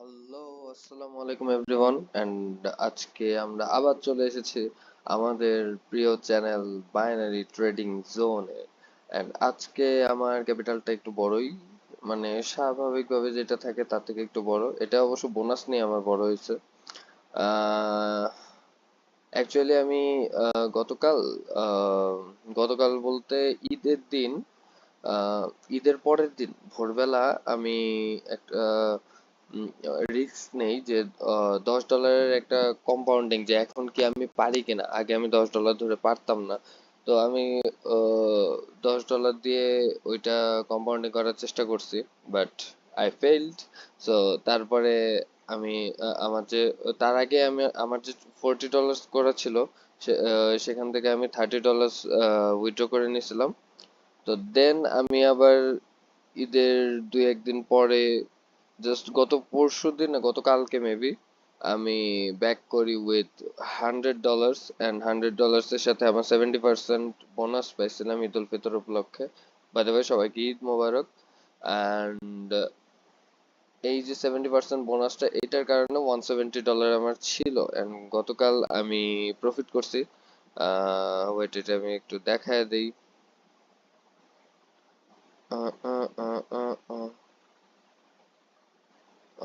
Hello, আসসালামু আলাইকুম everyone and আজকে আমরা আবার চলে এসেছি আমাদের প্রিয় চ্যানেল বাইনারি ট্রেডিং জোনে। এন্ড আজকে আমার ক্যাপিটালটা একটু বড়ই, মানে স্বাভাবিকভাবে যেটা থাকে তার থেকে একটু বড়। এটা অবশ্য বোনাস নিয়ে আমার বড় হয়েছে। অ্যাকচুয়ালি আমি গতকাল আহ, গতকাল বলতে ঈদের দিন, ঈদের পরের দিন ভোরবেলা আমি একটা রিস্ক নেই যে $10 একটা কম্পাউন্ডিং, যে এখন কি আমি পারি কিনা। আগে আমি $10 ধরে পারতাম না, তো আমি $10 দিয়ে ওইটা কম্পাউন্ডিং করার চেষ্টা করছি, বাট আই ফেইলড। সো তারপরে আমি আমার যে তার আগে আমি আমার যে $40 করা ছিল, সেখান থেকে আমি $30 উইথড্র করে নিয়েছিলাম। তো দেন আমি আবার ঈদের দুই একদিন পরে, জাস্ট গত পরশু দিন না গতকালকে মেবি, আমি ব্যাক করি উইথ $100, অ্যান্ড $100 এর সাথে আমার 70% বোনাস পাইছিলাম ঈদ উল ফিতর উপলক্ষে। বাই দ্য ওয়ে, সবাইকে ঈদ মোবারক। অ্যান্ড এই যে 70% বোনাসটা, এটার কারণে $170 আমার ছিল, অ্যান্ড গতকাল আমি প্রফিট করছি। ওয়েট, এটা আমি একটু দেখায় দিই।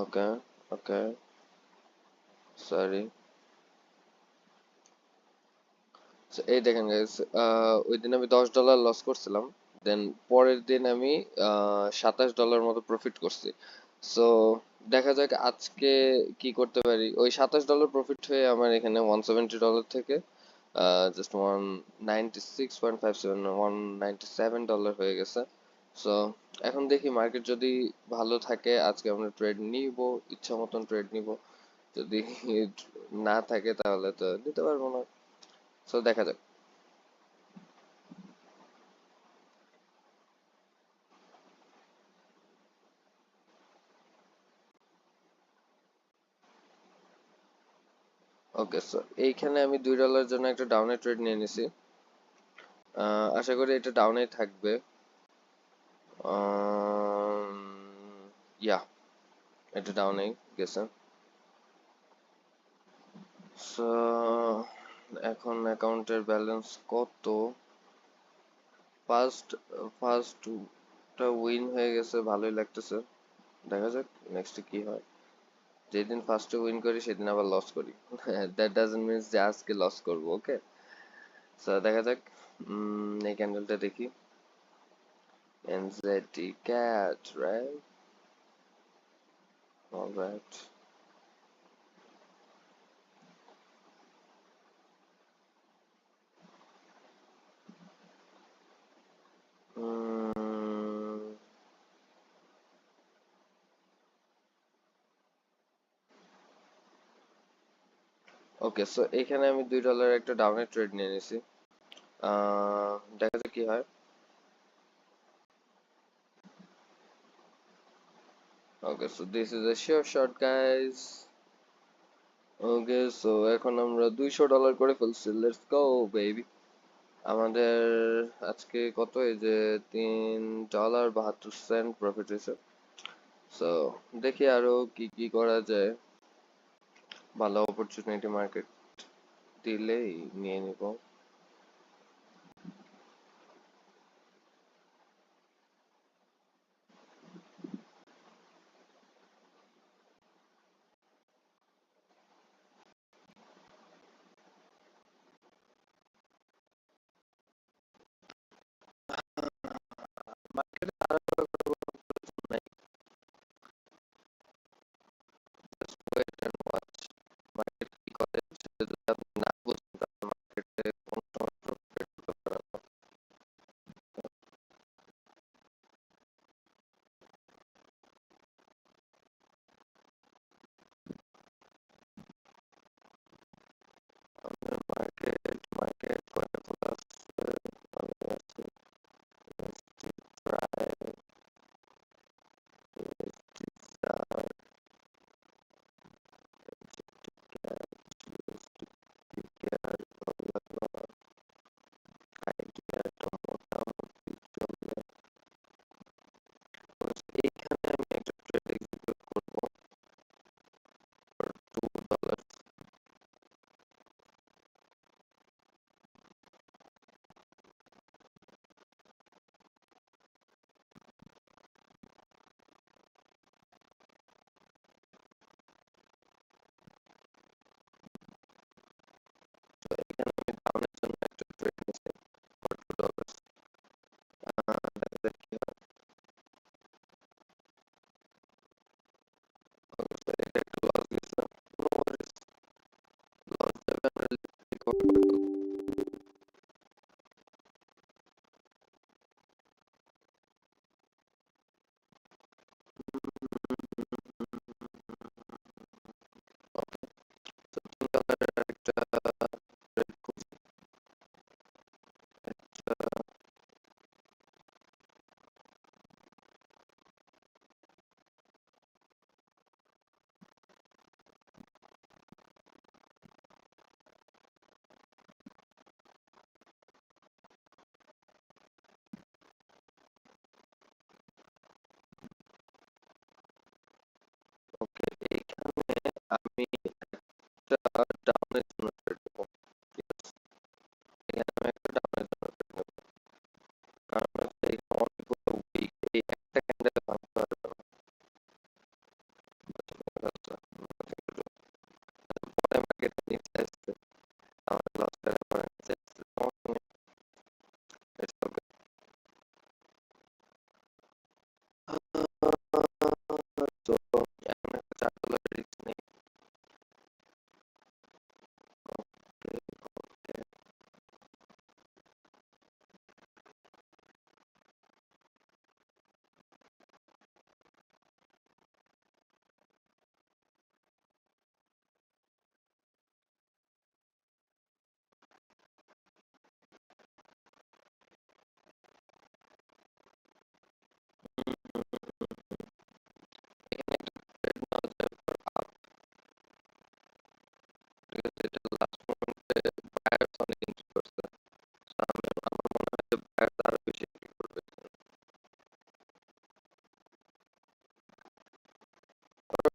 ওকে, ওকে, সরি। এই দেখেন গাইস, ওই দিন আমি $10 লস করছিলাম, দেন পরের দিন আমি $27 মতো প্রফিট করছি। সো দেখা যাক আজকে কি করতে পারি। ওই $27 প্রফিট হয়ে আমার এখানে $170 থেকে জাস্ট $196.57 হয়ে গেছে। সো এখন দেখি, মার্কেট যদি ভালো থাকে আজকে আমরা ট্রেড নিব, ইচ্ছা মতন ট্রেড নিব। যদি না থাকে তাহলে তো নিতে পারবো না। সো দেখা যাক। ওকে, সো এইখানে আমি $2 জন্য একটা ডাউনে ট্রেড নিয়ে নিছি। আশা করি এটা ডাউনেই থাকবে। ইয়া, এটা ডাউনেই গেছে। সো এখন অ্যাকাউন্টের ব্যালেন্স কত? ফার্স্ট ফার্স্টটা উইন হয়ে গেছে, ভালোই লাগতেছে। দেখা যাক নেক্সটে কি হয়। যেদিন ফার্স্টে উইন করি সেদিন আবার লস করি। দ্যাট ডাজন্ট মিনস যে আজকে লস করবো। ওকে, সো দেখা যাক। এই ক্যান্ডেলটা দেখি। NZD cat, right? অলরাইট। ওকে, সো এখানে আমি $2 একটা ডাউনের ট্রেড নিয়ে নিছি। দেখা যাক কি হয়। Okay, so this is a sure shot guys. Okay, so এখন আমরা $200 করে ফেলছি। Let's go baby. আমাদের আজকে কত, এই যে $3.72 প্রফিট হয়েছে। সো দেখি আরো কি কি করা যায়। ভালো অপরচুনিটি মার্কেট দিলেই নিয়ে নিব। মার্কেটে ওয়েট এন্ড ওয়াচ, মার্কেট কি করে। সেটা যদি আপনি না বুঝেন তাহলে মার্কেটে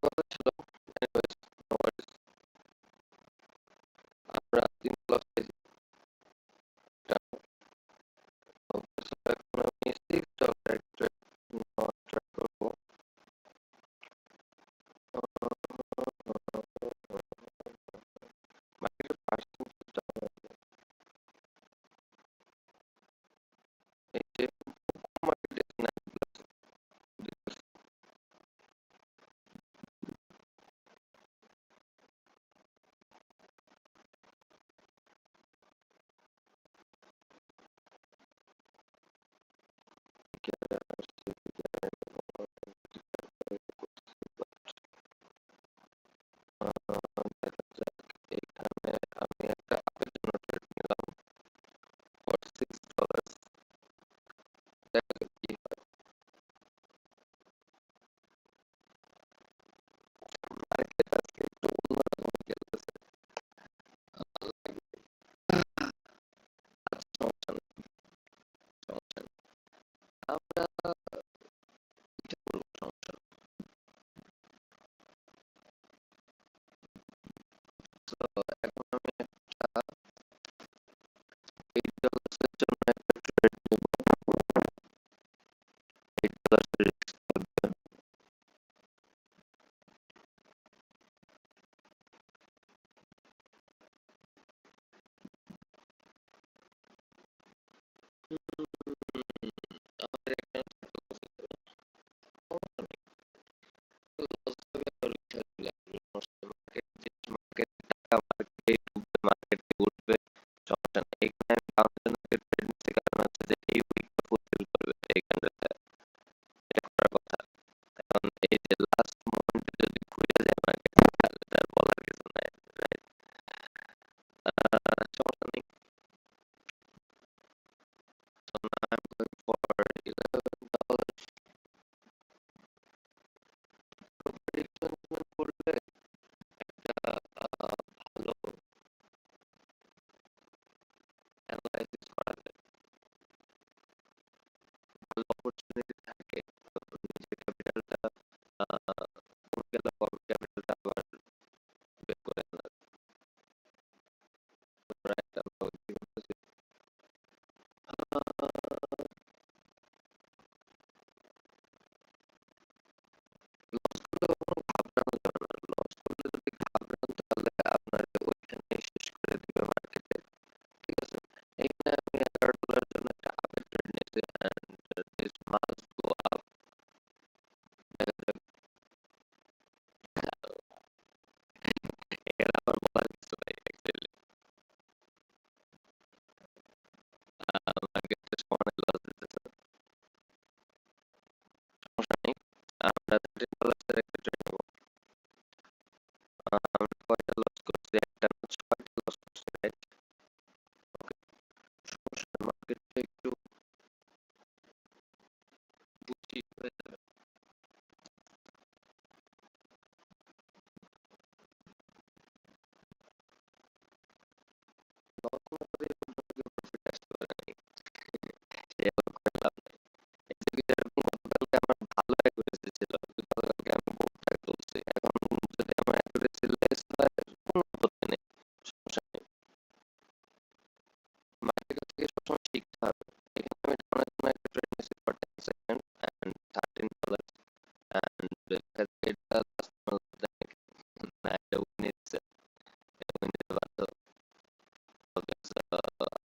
কথা ছিল। Anyways, no worries. আমরা 3 প্লাস এখন আমি $6 ট্রেড নেওয়ার ট্রাই করবো। মার্কেটের পার্সেন্টেজটা এই যে মার্কেটে 9 প্লাস দেখা যাক। এইখানে আমি একটা আপের জন্য ট্রেড নিলাম ফর $6। দেখা যাক কি হয়। মার্কেট আজকে একটু অন্যরকম খেলতেছে। আচ্ছা, সমস্যা নেই, সমস্যা নেই। আমরা এটা করবো, সমস্যা নেই। So, এখন আমি একটা $8 এর জন্য একটা ট্রেড নিব। $8 রিস্ক থাকবে। আমাদের এখানে লস হবে আর থাকলে মার্কেট টাকা মার্কেটে ঢুকবে, মার্কেটে উঠবে, সমস্যা নেই। এখানে আমি বাউন্সের মার্কেট ট্রেড নিচ্ছি, কারণ হচ্ছে যে এই উইকটা ফুলফিল করবে এইখানটাতে, এটা করার কথা। এখন এই যে লাস্ট মোমেন্টে যদি ঘুরে যায় মার্কেট, তাহলে তার বলার কিছু নাই, রাইট? সমস্যা নেই। So now I'm going for $11 prediction করলে একটা ভালো অ্যানালাইসিস করা যায়, ভালো অপরচুনিটি থাকে। তো নিজের ক্যাপিটালটা কমে গেলে ক্যাপিটালটা আবার বের করে আনার তোমরা একটা ভালো কি বলতেছি। লস করলে কোনো ঘাবড়ানো যাবে না। লস করলে যদি ঘাবড়ান তাহলে আপনার ওইখানে শেষ করে দিবে মার্কেটে, ঠিক আছে? এইখানে আমি $11 জন্য একটা আপের ট্রেড নিয়েছি, and this must go up. দেখা যাক। এর আবার বলার কিছু নাই অ্যাকচুয়ালি। মার্কেটে সমানে লস দিতেছে, সমস্যা নেই। আমরা $13 এর একটা ট্রেড নেবো। আমরা কয়টা লস করছি? একটা না, 6টা লস করছি, রাইট? ওকে, সমস্যা নেই। মার্কেটটা একটু বুঝি হয়ে যাবে। লস না করে প্রফিট আসতে পারে নাই, সে আবার করে লাভ নাই। যেরকম গতকালকে আমার ভালো অ্যাকুরেসি ছিল, গতকালকে আমি বুকটা তুলছি। এখন যদি আমার অ্যাকুরেসি লেস হয়, কোনো আপত্তি নেই, সমস্যা নেই। মার্কেট থেকে সবসময় শিখতে হবে। এখানে আমি ডাউনের জন্য একটা ট্রেড নিয়েছি ফর 10 সেকেন্ড অ্যান্ড $13, অ্যান্ড এটা লাস্ট না, একটা উইন নিচ্ছে, উইন নিতে বাধ্য।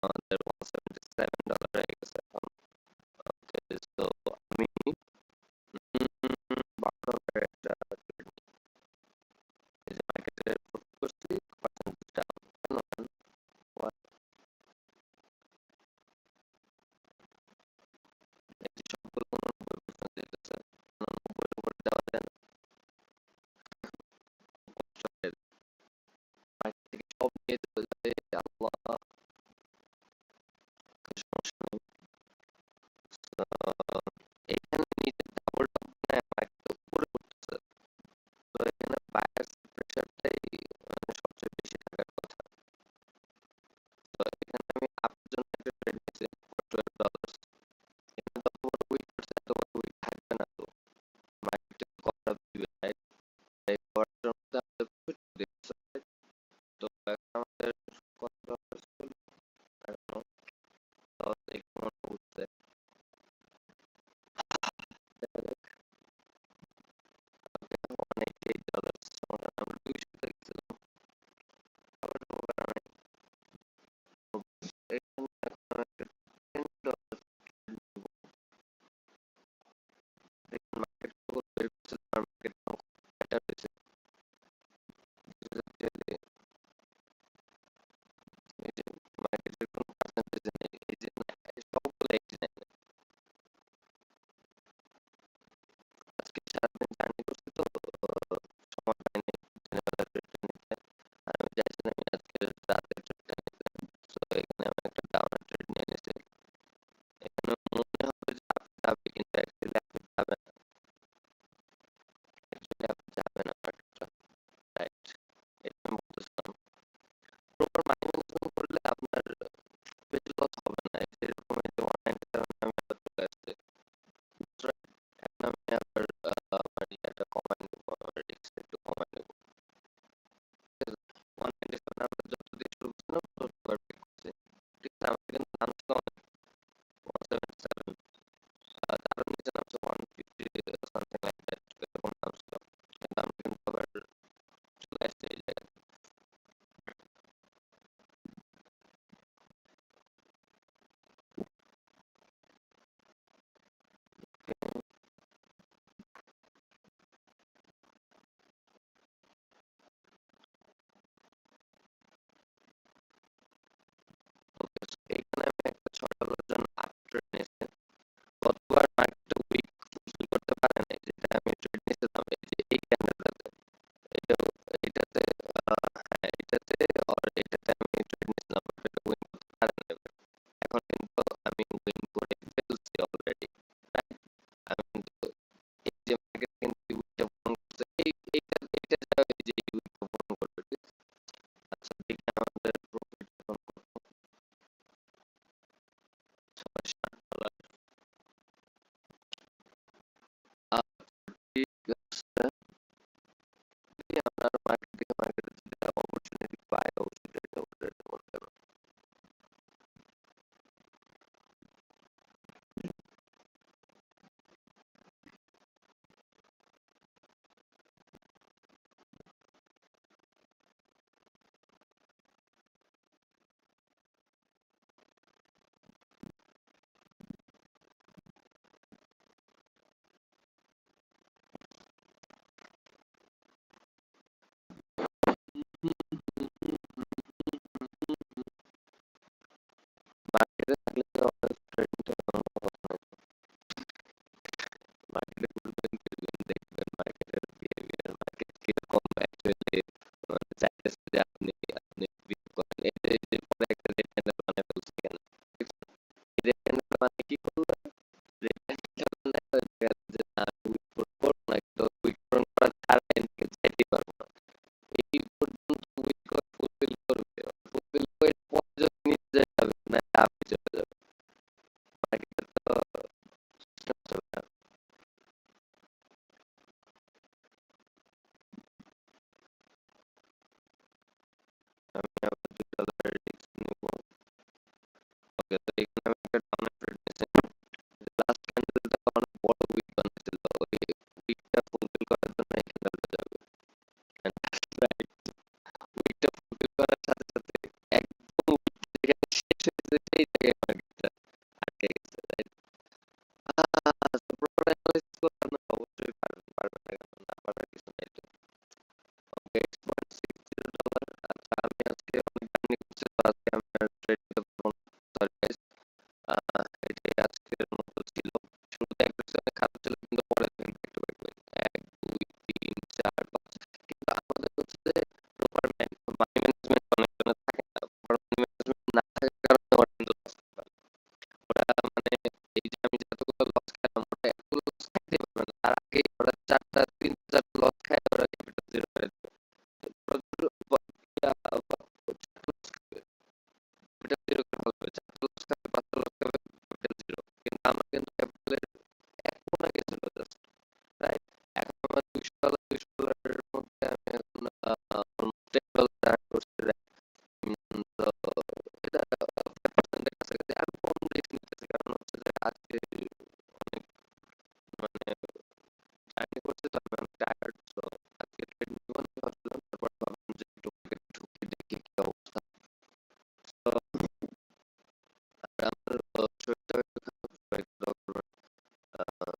আমাদের $177 হয়ে গেছে এখন। ওকে, সো আমি $12 একটা trade নিই। এই যে মার্কেটে প্রফিট করছি, পার্সেন্টেজটা কেন এই যে সবগুলো 89% দিতেছে, 89 উপরে দেওয়া যায় না। মার্কেট থেকে সব নিয়ে চলে যাবে, আল্লাহ, সমস্যা নেই। এখানে নিচে ডাবল টপ নেয়, মার্কেট উপরে উঠতেছে। তো এখানে বায়ার্স প্রেসারটাই সবচেয়ে বেশি থাকার কথা। তো এখানে আমি আপের জন্য একটা ট্রেড নিয়েছি ফর $12। এখানে যত বড় উইক করছে তত বড় উইক থাকবে না, তো মার্কেটে কতটা দিবে, রাইট? তাই $88 আমরা 200 তে গেছিলাম আবার এখানে এখন একটা $10 দেখুন মার্কেট বের করছে মার্কেট এটা হয়েছে এই যে মার্কেটের কোনো পার্সেন্টেজ নেই এই যে সবগুলো 89 আজকে সারাদিন জার্নি করছি তো সময় পাইনি ট্রেনে নিতে আর আমি চাইছিলাম আজকে রাতে ট্রেনটা নিতে তো এখানে আমি একটা ডাউনের ট্রেন নিয়ে নিয়েছি এখানে মনে হবে যে আপনি যাবে কিন্তু অ্যাকচুয়ালি আপনি যাবেন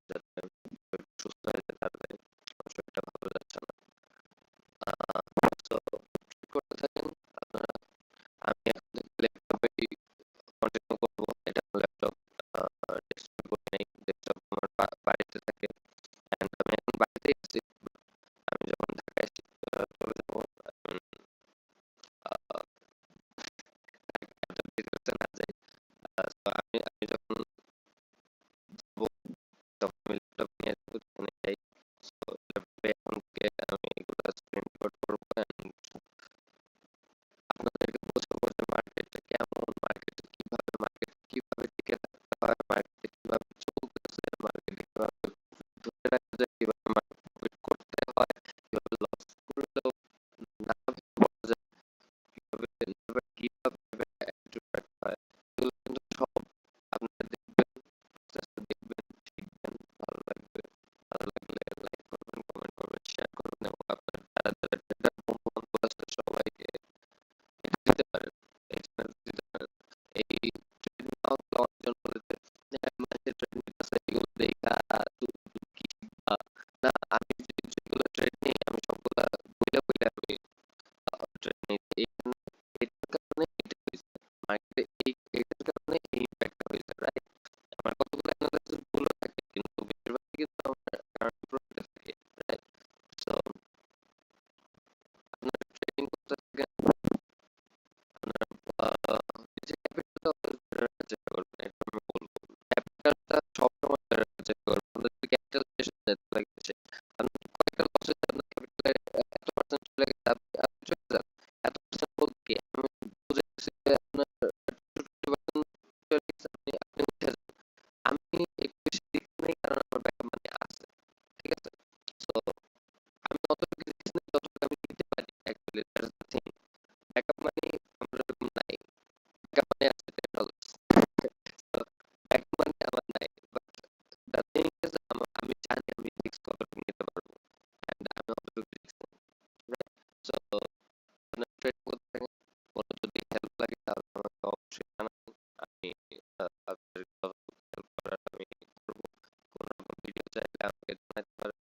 যাতে একটু সুস্থ হয়ে যায় তাড়াতাড়ি। আমার শরীরটা ভালো যাচ্ছে না। তো ঠিক করতে থাকেন আপনারা। আমি এখন থেকে ল্যাপটপেই কন্টিনিউ করবো। এটা আমার ল্যাপটপ, ডেস্কটপ করি নাই। ডেস্কটপ আমার বাড়িতে থাকে। And আমি এখন বাড়িতেই আছি। আমি যখন ঢাকায় চলে যাবো, এখন এত ডিটেলসে না যাই। তো আমি আমি যখন যাবো তখন আমি ল্যাপটপ নিয়ে যাবো, যেখানে যাই। তো ল্যাপটপে এখন থেকে আমি এগুলো স্ক্রিন রেকর্ড করবো and আপনাদেরকে বোঝাবো যে মার্কেটটা কেমন, মার্কেট কিভাবে টিকে থাকতে হয়, মার্কেটে কিভাবে চলতেছে, মার্কেটে কিভাবে ধরে রাখা যায়, কিভাবে মার্কেট প্রফিট করতে হয়, কিভাবে লস করলেও না ভেঙে পড়া যায়, কিভাবে never give up এর attitude রাখতে হয়। এগুলো কিন্তু সব আপনারা দেখবেন, আস্তে আস্তে দেখবেন, শিখবেন, ভালো লাগবে। ভালো লাগলে লাইক করবেন, কমেন্ট করবেন, শেয়ার করবেন এবং আপনার যারা যারা ট্রেডার বন্ধু বান্ধব আছে সবাইকে এটা দিতে পারেন, এই চ্যানেল দিতে পারেন। এই ট্রেড নেওয়া অনেকজন বলে যে মাঝে ট্রেড নিতেছে এগুলো দেখা তুমি কি শিখবা? না, আমি যেগুলো ট্রেড নিই আমি সবগুলা বইলা বইলা আমি ট্রেড নিই। এটার কারণে এটা হয়েছে, মার্কেটে এটার কারণে এই ইম্প্যাক্টটা হয়েছে, রাইট? আমার কতগুলো অ্যানালাইসিস ভুলও থাকে কিন্তু বেশিরভাগই কিন্তু আমার কারণ প্রফিটে থাকে, রাইট? সো আপনার ট্রেডিং করতে থাকেন, আপনার নিজের ক্যাপিটালটা অলওয়েজ ধরে রাখার চেষ্টা করবেন, এটা আমি বলবো। ক্যাপিটালটা সবসময় ধরে রাখার চেষ্টা করবেন। আপনার যদি ক্যাপিটাল শেষ হয়ে যায় তাহলে গেছে, আপনার কয়েকটা লস হয়েছে, আপনার ক্যাপিটালের এত পার্সেন্ট চলে গেছে, আপনি চলে যান। এত পার্সেন্ট বলতে কি, আমি বুঝাইতেছি যে আপনার 20% চলে গেছে, আপনি উঠে যান। আমি একটু বেশি রিস্ক নেই কারণ আমার ব্যাকআপ মানি আছে, ঠিক আছে? সো আমি অতটুকু রিস্ক নেই যতটুকু আমি নিতে পারি, actually that's the thing. Backup money আমার এরকম নাই, ব্যাকআপ মানি আছে $10, তো ব্যাকআপ মানি আমার নাই, বাট দ্য থিং ইজ আমি জানি আমি রিস্ক কতটুকু নিতে পারবো এন্ড আমি অতটুকু রিস্ক নেই, রাইট? সো আপনার ট্রেড করতে থাকেন। কোনো যদি হেল্প লাগে তাহলে আমাকে অবশ্যই জানাবেন। আমি আপনাদের যতটুকু হেল্প করার আমি করবো। কোনো রকম ভিডিও চাইলে আমাকে জানাতে পারেন।